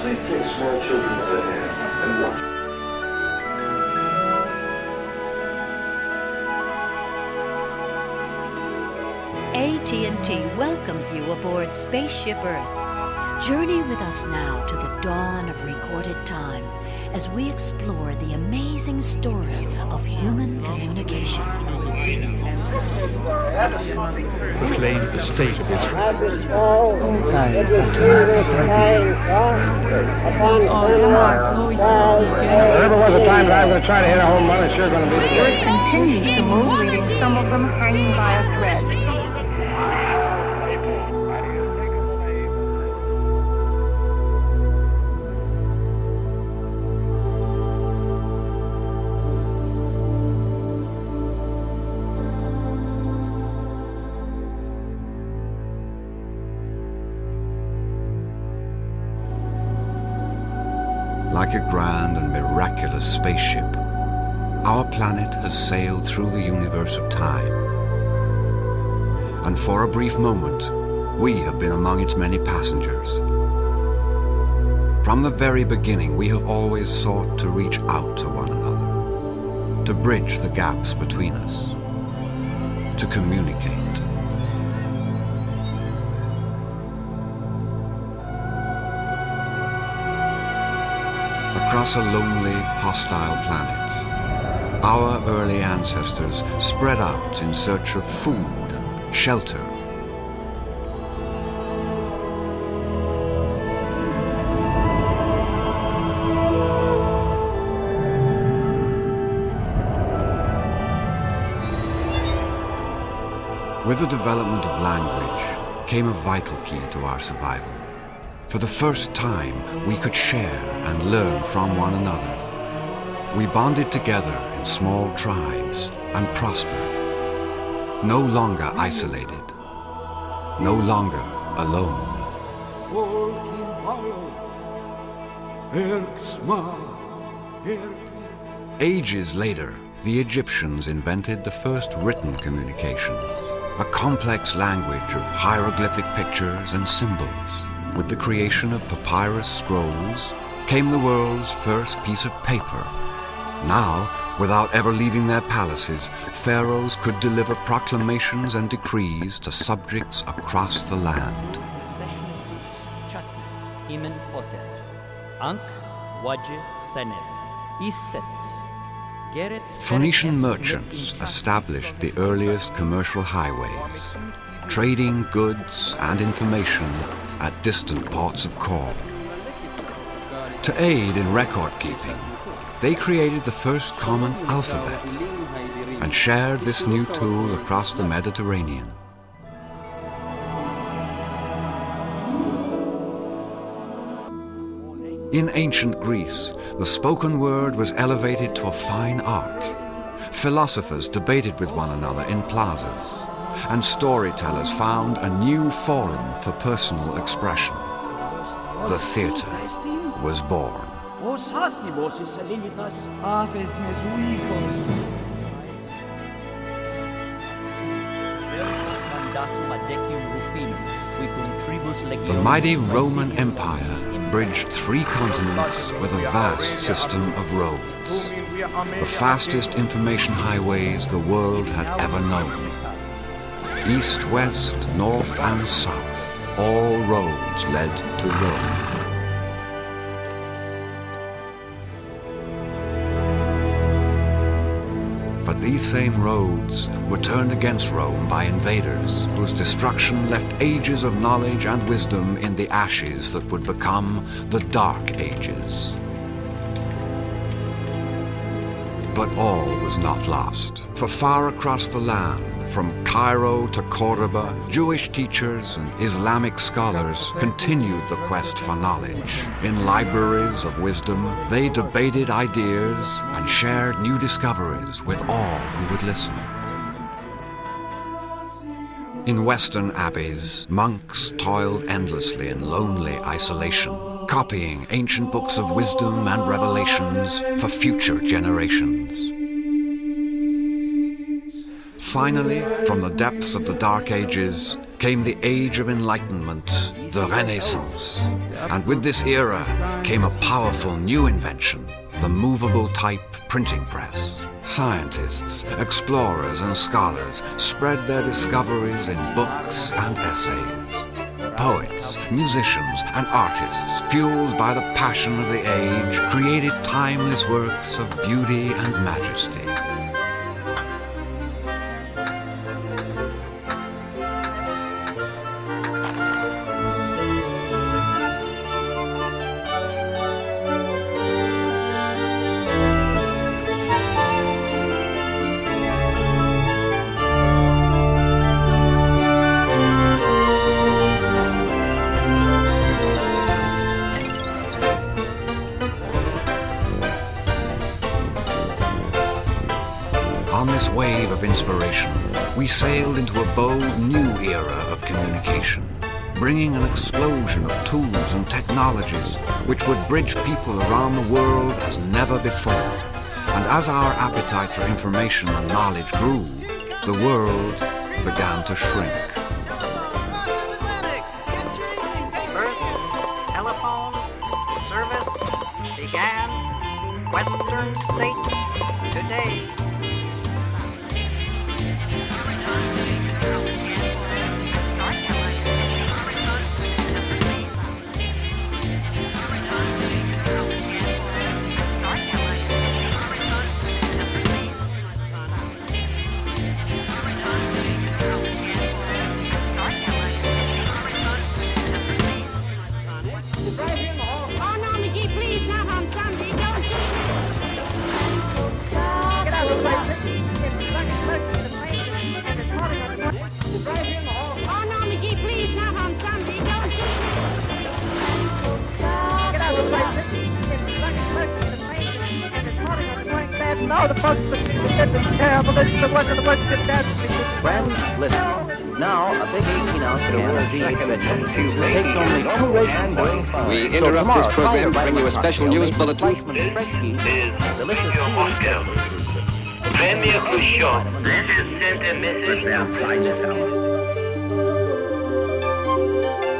Please take small children by the hand and watch. AT&T welcomes you aboard Spaceship Earth. Journey with us now to the dawn of recorded time as we explore the amazing story of human communication. Proclaim the state of Israel. Whenever was a time that I'm going to try to hit a home run, it's sure going to be today. Continue to move, leaving some of them hanging by a thread. Like a grand and miraculous spaceship, our planet has sailed through the universe of time. And for a brief moment, we have been among its many passengers. From the very beginning, we have always sought to reach out to one another, to bridge the gaps between us, to communicate. Across a lonely, hostile planet, our early ancestors spread out in search of food and shelter. With the development of language came a vital key to our survival. For the first time, we could share and learn from one another. We bonded together in small tribes and prospered. No longer isolated. No longer alone. Ages later, the Egyptians invented the first written communications, a complex language of hieroglyphic pictures and symbols. With the creation of papyrus scrolls came the world's first piece of paper. Now, without ever leaving their palaces, pharaohs could deliver proclamations and decrees to subjects across the land. Phoenician merchants established the earliest commercial highways, trading goods and information at distant ports of call. To aid in record keeping, they created the first common alphabet and shared this new tool across the Mediterranean. In ancient Greece, the spoken word was elevated to a fine art. Philosophers debated with one another in plazas, and storytellers found a new forum for personal expression. The theater was born. The mighty Roman Empire bridged 3 continents with a vast system of roads, the fastest information highways the world had ever known. East, west, north, and south, all roads led to Rome. But these same roads were turned against Rome by invaders, whose destruction left ages of knowledge and wisdom in the ashes that would become the Dark Ages. But all was not lost, for far across the land, from Cairo to Cordoba, Jewish teachers and Islamic scholars continued the quest for knowledge. In libraries of wisdom, they debated ideas and shared new discoveries with all who would listen. In Western abbeys, monks toiled endlessly in lonely isolation, copying ancient books of wisdom and revelations for future generations. Finally, from the depths of the Dark Ages came the Age of Enlightenment the Renaissance. And with this era came a powerful new invention, the movable type printing press. Scientists, explorers and scholars spread their discoveries in books and essays. Poets, musicians and artists, fueled by the passion of the age, created timeless works of beauty and majesty. On this wave of inspiration, we sailed into a bold new era of communication, bringing an explosion of tools and technologies which would bridge people around the world as never before. And as our appetite for information and knowledge grew, the world began to shrink. First, telephone service began Western states today. Oh, no, McGee, please, not on Sunday. Don't get out of the place. Oh, no, McGee, please, not on Sunday. Don't get out of the place. No, the folks are terrible. This is the work of the worst of that. Friends, listen. Now, a big 18-ounce can of GE takes only 2 weeks. We interrupt this program to bring you a special news bulletin.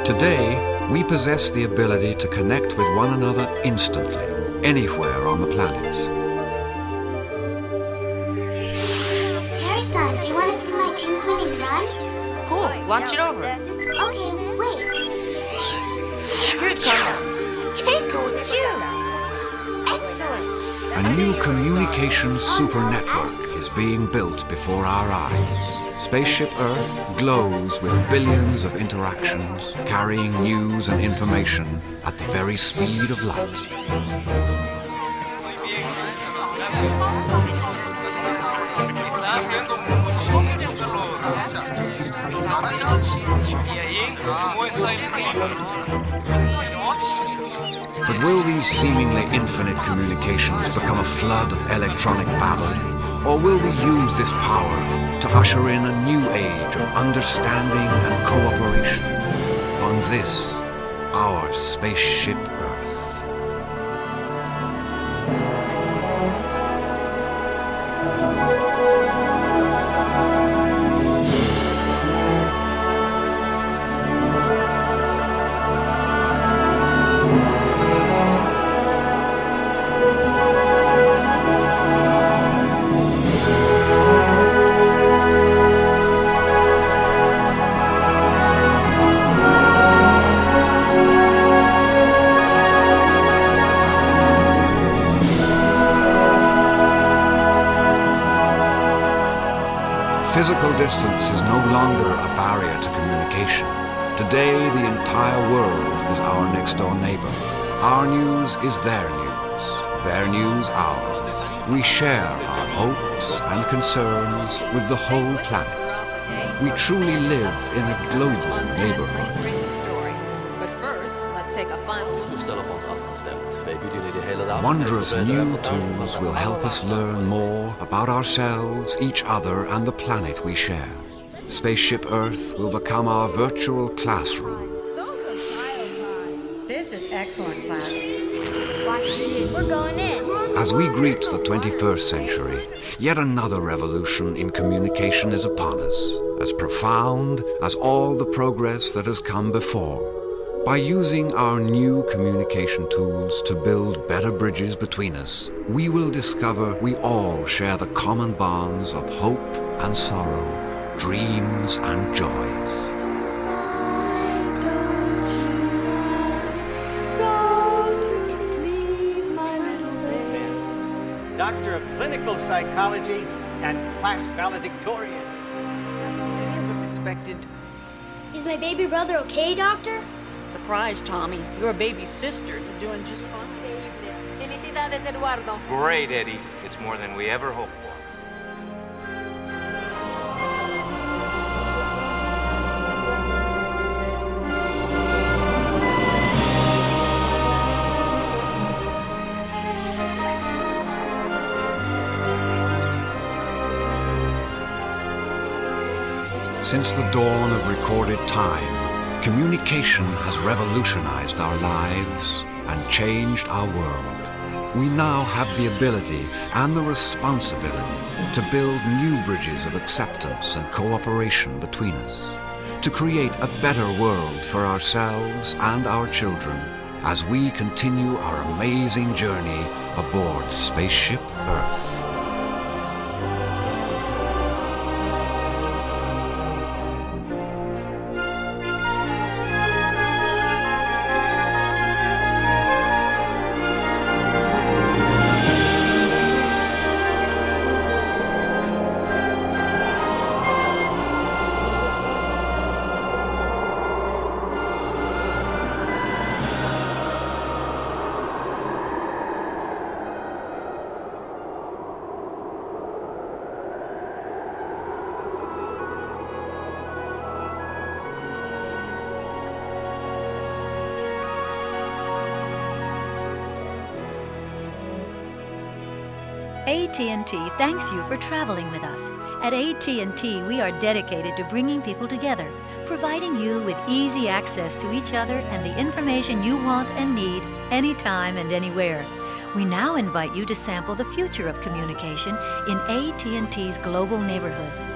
Today, we possess the ability to connect with one another instantly, anywhere on the planet. Terry-san, do you want to see my team's winning run? Cool, launch it over. Okay, wait. Here it comes. Keiko, it's you. Excellent. A new communication super network is being built before our eyes. Spaceship Earth glows with billions of interactions, carrying news and information at the very speed of light. But will these seemingly infinite communications become a flood of electronic babble? Or will we use this power to usher in a new age of understanding and cooperation on this, our spaceship Earth? Physical distance is no longer a barrier to communication. Today, the entire world is our next-door neighbor. Our news is their news ours. We share our hopes and concerns with the whole planet. We truly live in a global neighborhood. But first, let's take a final look. Wondrous new tools will help us learn more about ourselves, each other, and the planet we share. Spaceship Earth will become our virtual classroom. This is excellent, class. We're going in. As we greet the 21st century, yet another revolution in communication is upon us, as profound as all the progress that has come before. By using our new communication tools to build better bridges between us, we will discover we all share the common bonds of hope and sorrow, dreams and joys. Doctor of Clinical Psychology and class valedictorian. It was expected. Is my baby brother okay, Doctor? Surprise, Tommy. You're a baby sister. You're doing just fine. Felicidades, Eduardo. Great, Eddie. It's more than we ever hoped for. Since the dawn of recorded time, communication has revolutionized our lives and changed our world. We now have the ability and the responsibility to build new bridges of acceptance and cooperation between us, to create a better world for ourselves and our children as we continue our amazing journey aboard Spaceship Earth. AT&T thanks you for traveling with us. At AT&T, we are dedicated to bringing people together, providing you with easy access to each other and the information you want and need anytime and anywhere. We now invite you to sample the future of communication in AT&T's global neighborhood.